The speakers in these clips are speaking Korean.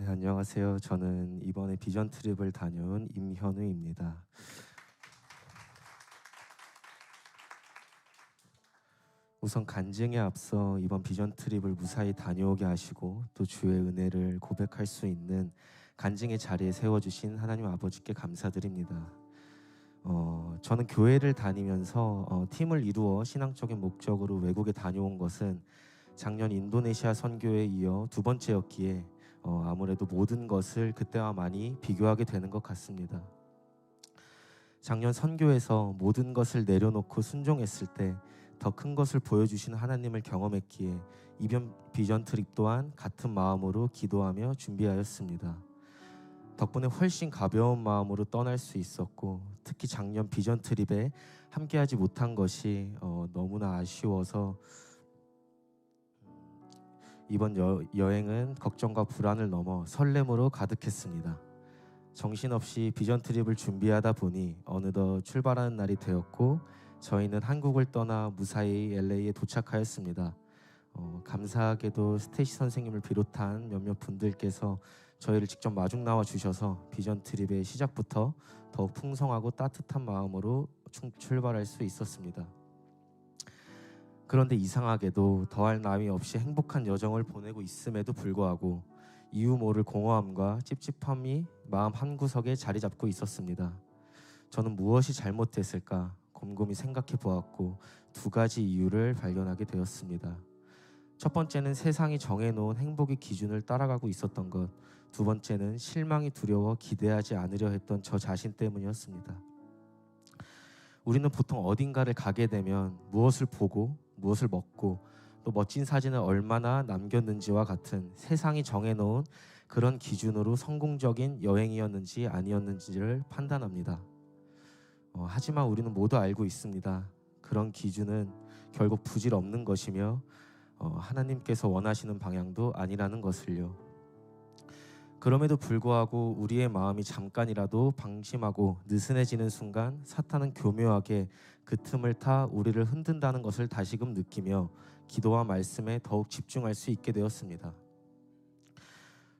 네, 안녕하세요. 저는 이번에 비전 트립을 다녀온 임현우입니다. 우선 간증에 앞서 이번 비전 트립을 무사히 다녀오게 하시고 또 주의 은혜를 고백할 수 있는 간증의 자리에 세워주신 하나님 아버지께 감사드립니다. 저는 교회를 다니면서 팀을 이루어 신앙적인 목적으로 외국에 다녀온 것은 작년 인도네시아 선교에 이어 두 번째였기에 아무래도 모든 것을 그때와 많이 비교하게 되는 것 같습니다. 작년 선교에서 모든 것을 내려놓고 순종했을 때 더 큰 것을 보여주신 하나님을 경험했기에 이번 비전 트립 또한 같은 마음으로 기도하며 준비하였습니다. 덕분에 훨씬 가벼운 마음으로 떠날 수 있었고, 특히 작년 비전 트립에 함께하지 못한 것이 너무나 아쉬워서 이번 여행은 걱정과 불안을 넘어 설렘으로 가득했습니다. 정신없이 비전 트립을 준비하다 보니 어느덧 출발하는 날이 되었고, 저희는 한국을 떠나 무사히 LA에 도착하였습니다. 감사하게도 스테이시 선생님을 비롯한 몇몇 분들께서 저희를 직접 마중 나와 주셔서 비전 트립의 시작부터 더욱 풍성하고 따뜻한 마음으로 출발할 수 있었습니다. 그런데 이상하게도 더할 나위 없이 행복한 여정을 보내고 있음에도 불구하고 이유 모를 공허함과 찝찝함이 마음 한구석에 자리 잡고 있었습니다. 저는 무엇이 잘못됐을까 곰곰이 생각해 보았고 두 가지 이유를 발견하게 되었습니다. 첫 번째는 세상이 정해놓은 행복의 기준을 따라가고 있었던 것, 두 번째는 실망이 두려워 기대하지 않으려 했던 저 자신 때문이었습니다. 우리는 보통 어딘가를 가게 되면 무엇을 보고 무엇을 먹고 또 멋진 사진을 얼마나 남겼는지와 같은 세상이 정해놓은 그런 기준으로 성공적인 여행이었는지 아니었는지를 판단합니다. 하지만 우리는 모두 알고 있습니다. 그런 기준은 결국 부질없는 것이며 하나님께서 원하시는 방향도 아니라는 것을요. 그럼에도 불구하고 우리의 마음이 잠깐이라도 방심하고 느슨해지는 순간 사탄은 교묘하게 그 틈을 타 우리를 흔든다는 것을 다시금 느끼며 기도와 말씀에 더욱 집중할 수 있게 되었습니다.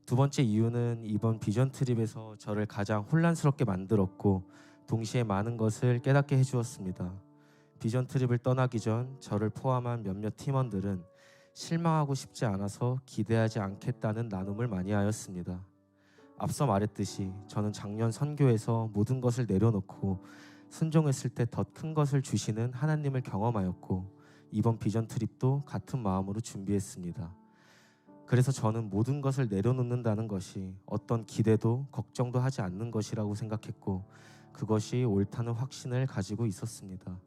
두 번째 이유는 이번 비전 트립에서 저를 가장 혼란스럽게 만들었고 동시에 많은 것을 깨닫게 해주었습니다. 비전 트립을 떠나기 전 저를 포함한 몇몇 팀원들은 실망하고 싶지 않아서 기대하지 않겠다는 나눔을 많이 하였습니다. 앞서 말했듯이 저는 작년 선교에서 모든 것을 내려놓고 순종했을 때 더 큰 것을 주시는 하나님을 경험하였고 이번 비전 트립도 같은 마음으로 준비했습니다. 그래서 저는 모든 것을 내려놓는다는 것이 어떤 기대도 걱정도 하지 않는 것이라고 생각했고 그것이 옳다는 확신을 가지고 있었습니다.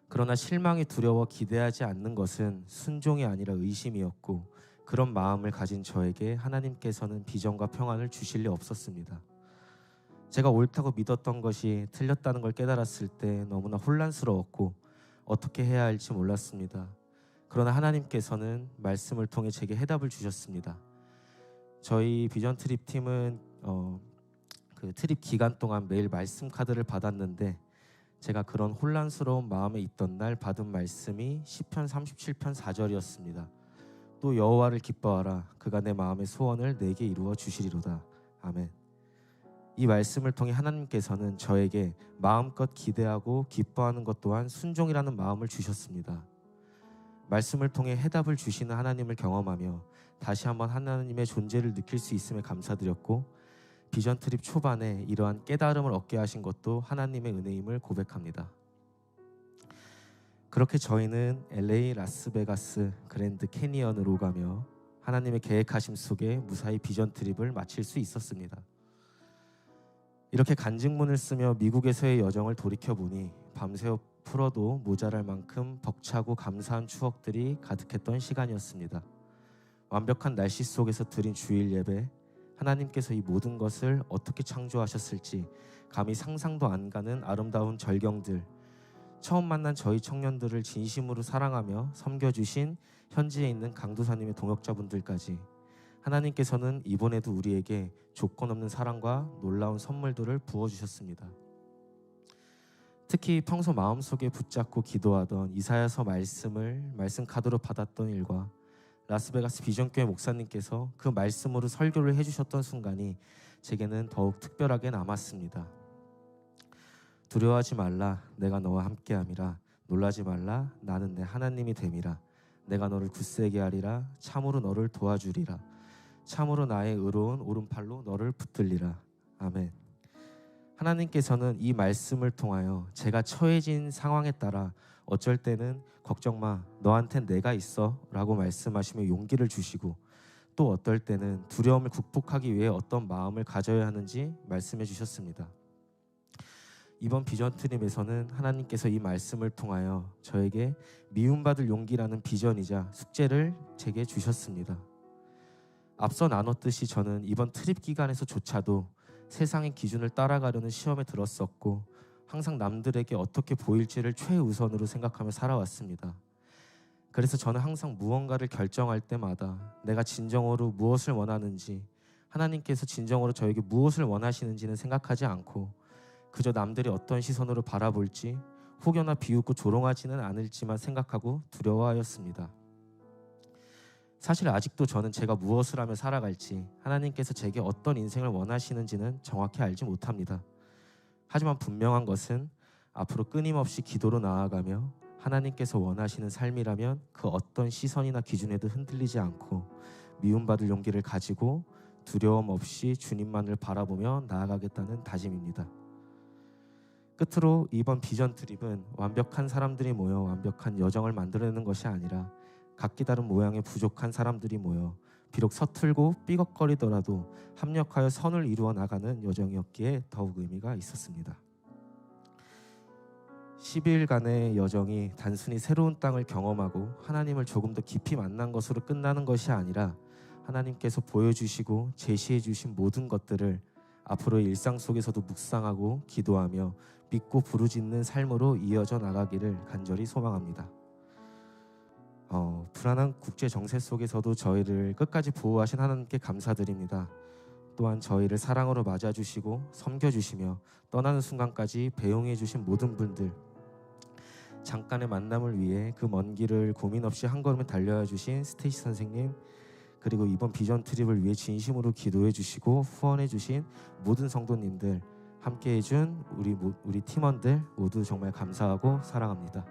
그러나 실망이 두려워 기대하지 않는 것은 순종이 아니라 의심이었고 그런 마음을 가진 저에게 하나님께서는 비전과 평안을 주실 리 없었습니다. 제가 옳다고 믿었던 것이 틀렸다는 걸 깨달았을 때 너무나 혼란스러웠고 어떻게 해야 할지 몰랐습니다. 그러나 하나님께서는 말씀을 통해 제게 해답을 주셨습니다. 저희 비전 트립 팀은 그 트립 기간 동안 매일 말씀 카드를 받았는데 제가 그런 혼란스러운 마음에 있던 날 받은 말씀이 시편 37편 4절이었습니다. 또 여호와를 기뻐하라. 그가 내 마음의 소원을 내게 이루어 주시리로다. 아멘. 이 말씀을 통해 하나님께서는 저에게 마음껏 기대하고 기뻐하는 것 또한 순종이라는 마음을 주셨습니다. 말씀을 통해 해답을 주시는 하나님을 경험하며 다시 한번 하나님의 존재를 느낄 수 있음에 감사드렸고 비전 트립 초반에 이러한 깨달음을 얻게 하신 것도 하나님의 은혜임을 고백합니다. 그렇게 저희는 LA, 라스베가스, 그랜드 캐니언으로 가며 하나님의 계획하심 속에 무사히 비전 트립을 마칠 수 있었습니다. 이렇게 간증문을 쓰며 미국에서의 여정을 돌이켜보니 밤새워 풀어도 모자랄 만큼 벅차고 감사한 추억들이 가득했던 시간이었습니다. 완벽한 날씨 속에서 드린 주일 예배, 하나님께서 이 모든 것을 어떻게 창조하셨을지 감히 상상도 안 가는 아름다운 절경들, 처음 만난 저희 청년들을 진심으로 사랑하며 섬겨주신 현지에 있는 강도사님의 동역자분들까지 하나님께서는 이번에도 우리에게 조건 없는 사랑과 놀라운 선물들을 부어주셨습니다. 특히 평소 마음속에 붙잡고 기도하던 이사야서 말씀 카드로 받았던 일과 라스베가스 비전교회 목사님께서 그 말씀으로 설교를 해주셨던 순간이 제게는 더욱 특별하게 남았습니다. 두려워하지 말라, 내가 너와 함께함이라. 놀라지 말라, 나는 내 하나님이 됨이라. 내가 너를 굳세게 하리라. 참으로 너를 도와주리라. 참으로 나의 의로운 오른팔로 너를 붙들리라. 아멘. 하나님께서는 이 말씀을 통하여 제가 처해진 상황에 따라 어쩔 때는 걱정 마, 너한텐 내가 있어 라고 말씀하시며 용기를 주시고, 또 어떨 때는 두려움을 극복하기 위해 어떤 마음을 가져야 하는지 말씀해 주셨습니다. 이번 비전 트립에서는 하나님께서 이 말씀을 통하여 저에게 미움받을 용기라는 비전이자 숙제를 제게 주셨습니다. 앞서 나눴듯이 저는 이번 트립 기간에서조차도 세상의 기준을 따라가려는 시험에 들었었고, 항상 남들에게 어떻게 보일지를 최우선으로 생각하며 살아왔습니다. 그래서 저는 항상 무언가를 결정할 때마다 내가 진정으로 무엇을 원하는지, 하나님께서 진정으로 저에게 무엇을 원하시는지는 생각하지 않고 그저 남들이 어떤 시선으로 바라볼지 혹여나 비웃고 조롱하지는 않을지만 생각하고 두려워하였습니다. 사실 아직도 저는 제가 무엇을 하며 살아갈지, 하나님께서 제게 어떤 인생을 원하시는지는 정확히 알지 못합니다. 하지만 분명한 것은 앞으로 끊임없이 기도로 나아가며 하나님께서 원하시는 삶이라면 그 어떤 시선이나 기준에도 흔들리지 않고 미움받을 용기를 가지고 두려움 없이 주님만을 바라보며 나아가겠다는 다짐입니다. 끝으로 이번 비전 트립은 완벽한 사람들이 모여 완벽한 여정을 만들어내는 것이 아니라 각기 다른 모양의 부족한 사람들이 모여 비록 서툴고 삐걱거리더라도 합력하여 선을 이루어 나가는 여정이었기에 더욱 의미가 있었습니다. 10일간의 여정이 단순히 새로운 땅을 경험하고 하나님을 조금 더 깊이 만난 것으로 끝나는 것이 아니라 하나님께서 보여주시고 제시해 주신 모든 것들을 앞으로의 일상 속에서도 묵상하고 기도하며 믿고 부르짖는 삶으로 이어져 나가기를 간절히 소망합니다. 불안한 국제 정세 속에서도 저희를 끝까지 보호하신 하나님께 감사드립니다. 또한 저희를 사랑으로 맞아주시고 섬겨주시며 떠나는 순간까지 배웅해주신 모든 분들, 잠깐의 만남을 위해 그 먼 길을 고민 없이 한 걸음에 달려와 주신 스테이시 선생님, 그리고 이번 비전 트립을 위해 진심으로 기도해 주시고 후원해 주신 모든 성도님들, 함께 해준 우리 팀원들 모두 정말 감사하고 사랑합니다.